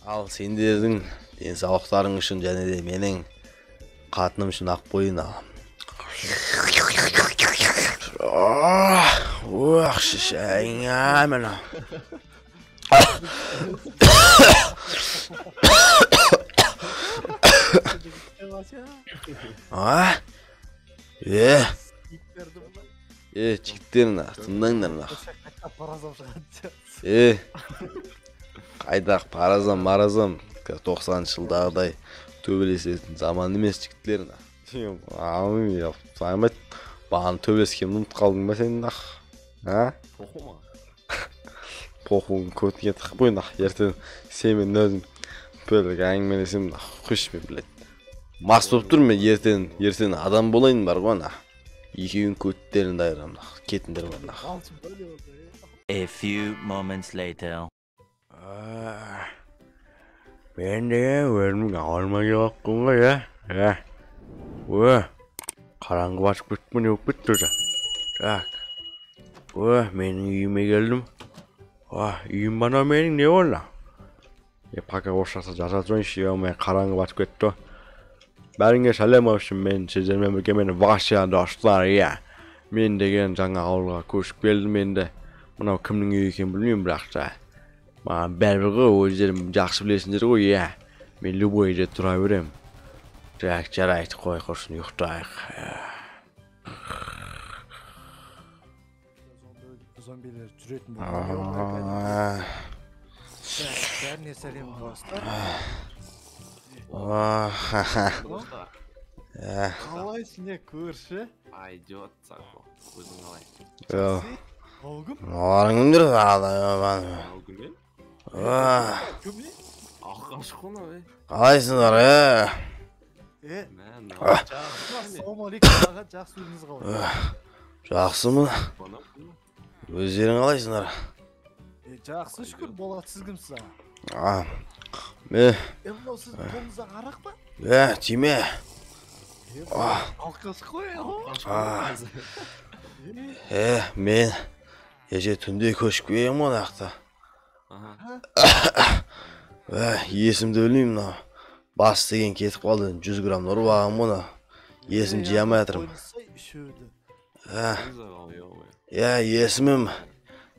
Ал сендердің денсаулықтарың үшін және де менің қатыным үшін ақ бойын ал. Ох, шишайыңа мен. А? Жігіттерін тыңдаңдар. Қайдақ паразам маразам 90 жылдағыдай төбелесетін заман емес жігіттерін. Саймет баған төбелескенін ұмытып қалдың ба сен нақ? Похума. Похуын көтіне тық бойын нақ. Ертең сен өзің бөлік әңгімелесем нақ. Құш мен білет. Мас болып тұр мен ертең адам болайын бар ғой нақ. Екеуін көттерін дайырам нақ. Кетіндер бар нақ. A few moments later. Мен де өзімнің алмай жоқпын ғой қараңғы басып кетпен өп кетті өзі. Так. Менің үйіме келдім. Үйім бана менің не олда? Пака ошақса жасат соң мен қараңғы басып кетті. Бәріңе сәлем olsun мен сіздермен бірге мені Вася достар. Мен деген жаңа ауылға көшіп келдім енді. Мынау кімнің үйі екенін білмеймін бірақ та. Маған бәрібір ғой өздерің жақсы білесіңдер ғой. Мен любой жерде тұра берем. Жарайды қой құрсын ұйықтайық. Zombiler türetmiyor. Bәріне сәлем достар. Қалайсың не көрші? Айдет сако. Өзің қалай? Оларыңдыр Ал күнмен? Кім? Аққаш қона бе? қалайсыңдар? Мән, Ассалаумағалейкум аға, жақсы өзіңіз қалай? Жақсымын. бана қына. Өздерің қалайсыңдар? Жақсы шүкір болады, сіз кімсіз аға? Мен Мынау сіз қолыңызда арақ па? тиме. Алқаш қой. Мен еше түнде көшіп келгем ғой нақта. Есімді білмеймін мынау. Бас деген кетіп қалды, 100 грамм ұрып алғам мұны. Есім жия алмай жатырмын.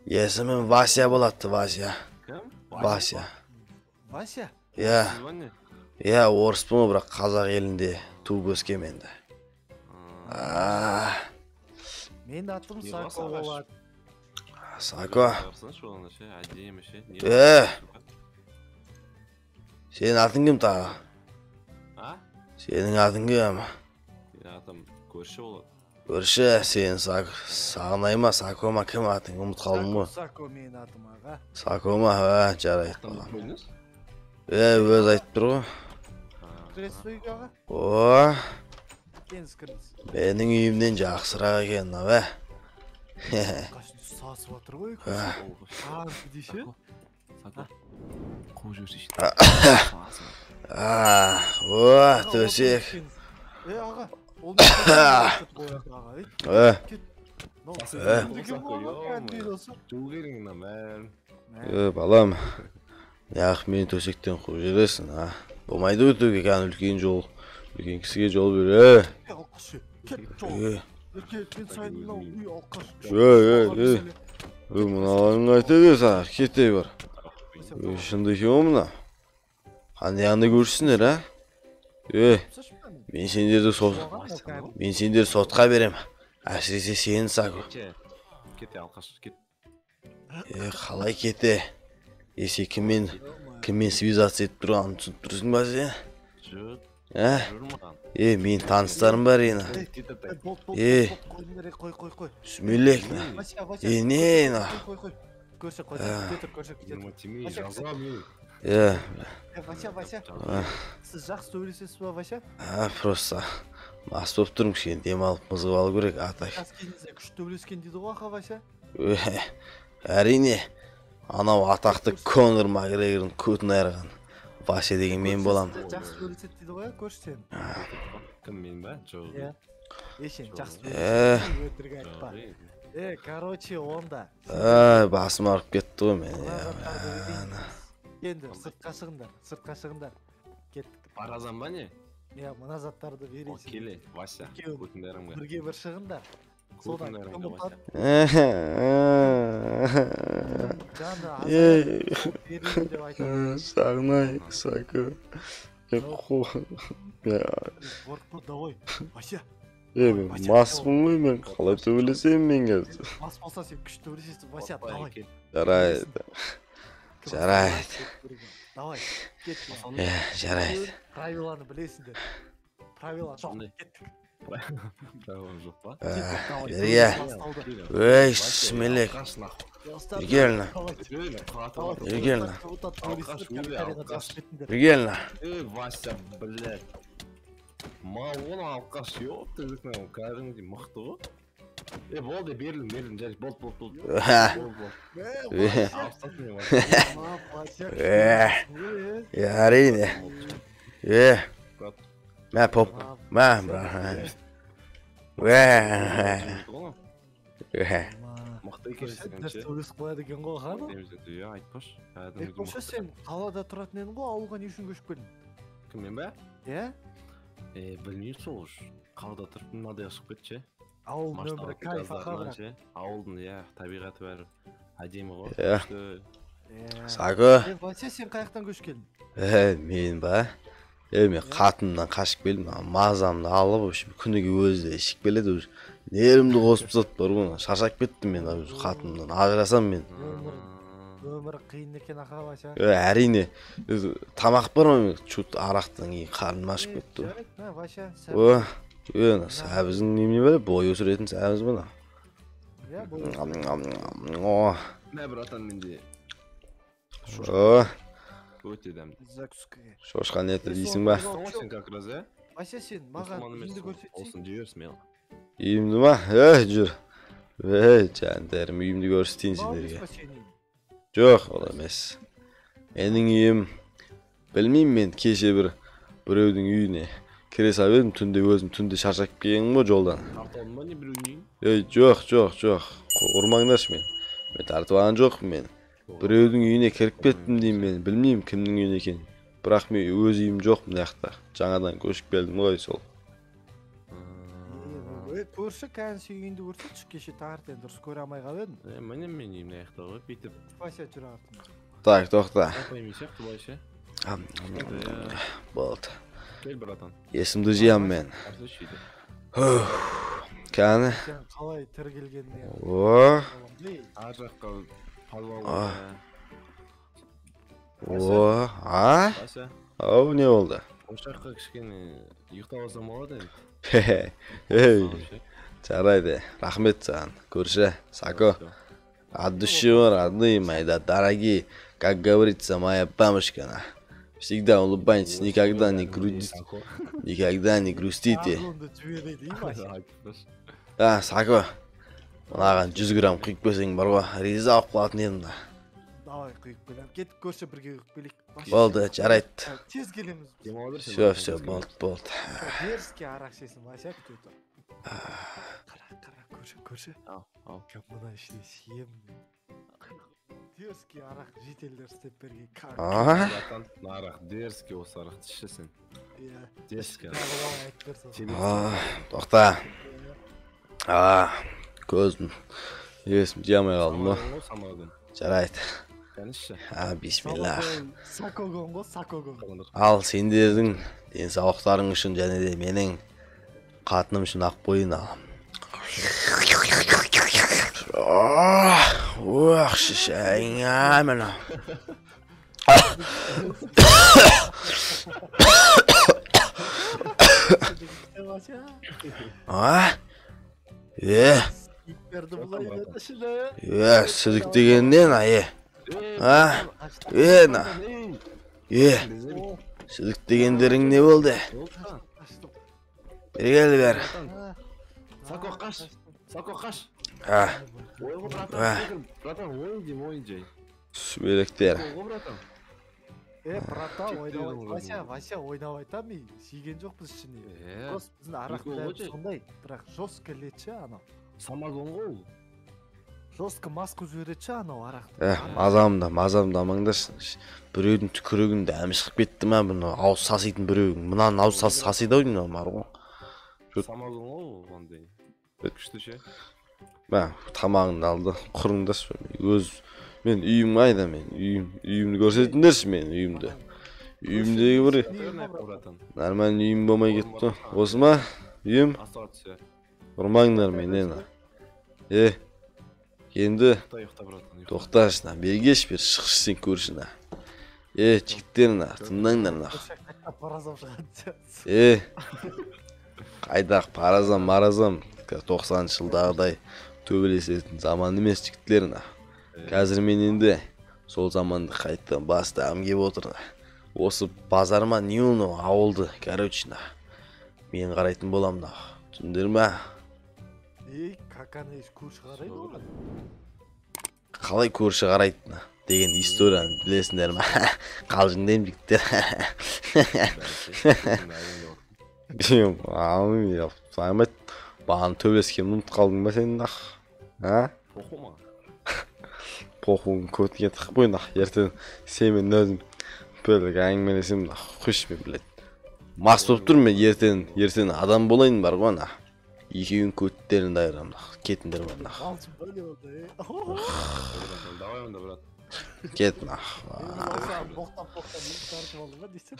Есімім Вася болады, Вася. Кім? Вася. Вася? Орыспын ғой, бірақ қазақ елінде туып өскем енді. Менің атым Сако болады. Сако. Қарсыншы оғанда ше, әдеймі ше. Сенің атың кім тағы? Сенің атың кім? Атым көрші болады. Көрші, сен Сағынай ма, Сако ма, кім атың? Ұмыт қалдым ғой. Сако менің атым аға. Сако ма, жарайды. Қойыңыз? Өз айтып тұр ғой. Кіресіз бе үйге аға? Кеңіз кіріңіз. Менің үйімнен жақсырақ екен, бә. Қашын сасып атыр ғой. Дейші? Сако. Қол жүрсі Төсек. Аға, ол не аға? Балам, неғық мені төсектен қуып жересің, болмайды өтуге кән үлкен кісіге жол бер, Мұналарың айтады сағыр, кете бар. Шынды екен о мұна? Қандай аңды көрсіңдер, мен сендерді сотқа берем. Әсіресе сені Сако. Кете алқаш, кет. Қалай кете? Есе кіммен свизация етіп тұрғанын түсініп тұрсың ба сен? Жүрмаған. Мен таныстарым бар ені. Қой. Сүмелек. Не? Көрші қой, Матемей жаза мен. Вася. Сіз жақсы сөйлесесіз ба, Вася? Просто мас болып тұрмын, кішкене демалып мызғып алу керек, атай. Жас кезіңізде күшті төбелескен дейді ғой аға, Вася? Әрине, анау атақты Конор Макгрегордың көтін айырған Вася деген мен болам. Жақсы төбелеседі дейді ғой, көрші сен. Кім мен ба? Жоқ. Ешен, жақсы төбелеседі, өтірік айтпа. Короче, онда. Басым арып кетті ғой мен. Енді сыртқа шығыңдар. Кеттік. Баразан ба не? Иә, мына заттарды О, берейсің. келе, Вася. Екеуің Көтін бәрімге. Бірге бір шығыңдар. Содан Көтін кім бәрімге, ұтады? Жанды Ей. азайып берейін деп айтамын. Сағынай, Сако. Қорықпа, давай. Вася, Мен маспын ғой, мен қалай төбелесем мен қазір. мас болса сен күшті төбелесесің. Вася, Опа, давай. кел. Жарайды. Жарайды. Давай, кет. Жарайды. Правиланы білесіңдер. Правила жоқ. Қандай? Кеттік. Правилам жоқ па? Берге. Ой, смелек. Бергелна. Бергелна. Бергелна. Вася, блядь. Оны алқаш, ёпты, кәдімгідей мықты ғой. Болды, берілім, жарайды, болды. Әрине. Мә поп. Мә, Мықты екенсің, Сөйлесіп қояды екен ғой, ханым. айтпаш. Қоша сен қалада тұратын едің ғой, ауылға не үшін көшіп келдің? Кіммен бә? Иә? Білмейді сол үш. Қалада тұрып мынадай шығып кетші. Ауыл нөмірі кайф ақабырақ. Ауылдың, табиғаты бәрі әдемі ғой. Сако. Вася, сен қаяқтан көшіп келдің? Мен ба? Мен қатынымнан қашып келдім. Мазамды алып, күніге өзі ішіп келеді. Нерімді қосып сатып бар ғой. Шаршап кеттім мен қатынымдан. Ажырасам мен. Өмірі қиын екен аға, Вася. Әрине. Тамақ бар ма? Чут арақтан кейін қарным ашып кетті. Жарайды, Вася. Сәбіздің немене бәлі? Бой өсіретін сәбіз бұна. Иә, бой Мә, братан, менде өте дәмді. закускаға. Шошқан еті дейсің ба? Сен как раз, Вася, сен маған үйінді көрсетсең. Олсын жүйерсің мен. Үйімді ма? Жүр. Жәндерім үйімді көрсетейін сендерге. Жоқ, ол емес. Менің үйім, білмеймін мен кеше біреудің үйіне кіре сап едім, түнде өзім түнде шаршап келгенім ғой жолдан. Тарталдың ба не біреудің? Жоқ. Ұрмаңдаршы мен. Мен тартып алған жоқпын мен. Біреудің үйіне кіріп кеттім деймін мен. Білмеймін кімнің үйіне екен. Бірақ мен өз үйім жоқ мына жақта. Жаңадан көшіп келдім ғой сол. Көрші кәнсі үйінді көрсетші, кеше таңертең дұрыс көре алмай қалып едім. Міне мен үйім мына жақта ғой, бүйтіп. Вася, жүр артым. Так, тоқта. Апайым сияқты былайша. Болды. Кел, братан. Есімді жиям мен. Қарсы шүйді. Кәні. Сен қалай тіркелгеніне. Ар жаққа палуал. Вася. Ау, не болды? Осы жаққа кішкене ұйықтап алсам болады енді. Жарайды, рахмет саған. Көрші, Сако. От души, родные мои, да дорогие, как говорится, моя бабушка. Всегда улыбайтесь, никогда не грустите. Сако. Мынаған 100 грамм құйып берсең бар ғой, риза болып қалатын едім да. Давай құйып келем. Кетіп көрші бірге құйып келейік. Болды, жарайды. Тез келеміз. Все, болды. Дерзкий арақ ішесің, Вася, күте тұр. Қара, көрші. Ал. Мына ішіне сием. Дерзкий арақ жителдер істеп берген. Братан, арақ, дерзкий осы арақты ішесің. Дерзкий арақ. Тоқта. Көзім. Есім жиямай қалдым ғой. Жарайды. Бисмилlah. Сакогон ғой, сакогон. Ал сендердің денсаулықтарың үшін және де менің қатыным үшін ақ бойын алам. Шишайың әміна. Сідік дегеннен сідік дегендерің не болды? Бергелі бер. Сако қаш. Ойғы братан, ойын дейм, ойын жай. Сүбелектер. Ойғы братан. Брата, Вася ойнап айтам, сүйген жоқпыз ішіне. Біздің арақтың сондай, бірақ жос келетші анау. Самогон ғой ол. Жестко маску жібереді анау арақ. мазамды амаңдашы. Біреудің түкірігін дәмі шығып кетті ма, бұны ауыз саситын біреудің. Мынаның ауыз сасиды ау, мына бар ғой. Самогон ғой ондай. Күшті ше. Тамағыңды алды, құрыңдашы. Мен үйім қайда, мен үйімді көрсетіңдерші, мен үйімді. Үйімдегі бір нормальный үйім болмай кетті. Осы ма? Үйім? Ұрмаңдар менен. Енді тоқташына, бергеш бер, шықшы сен көршіна. Жігіттерін, тыңдаңдар. Қайдақ паразам, 90 жылдағыдай төбелесетін заман емес жігіттерін. Қазір мен енді сол заманды қайттан бастағым кеп отыр. Осы базар ма, не оны ауылды, короче, мен қарайтын болам да. Түсіндер ма? Каканы еш көрші қарайды оған? Қалай көрші қарайтын деген историяны білесіңдер ма? Қалжыңдайым жігіттер. Саймет, бағаны төбелескенін ұмыт қалдың ба сен? Похума. Похуын көтінге тық бойын. Ертен семен өзім бөлік әңгімелесем, құш мен білет. Мас болып тұр мен ертен адам болайын бар ғой. Екеуін көттерін дайырам. Кетіндер бар. Алшын бөлі олды. Давай онда, брат. Кет. Боқтан мен тартып алдым ба дейсің?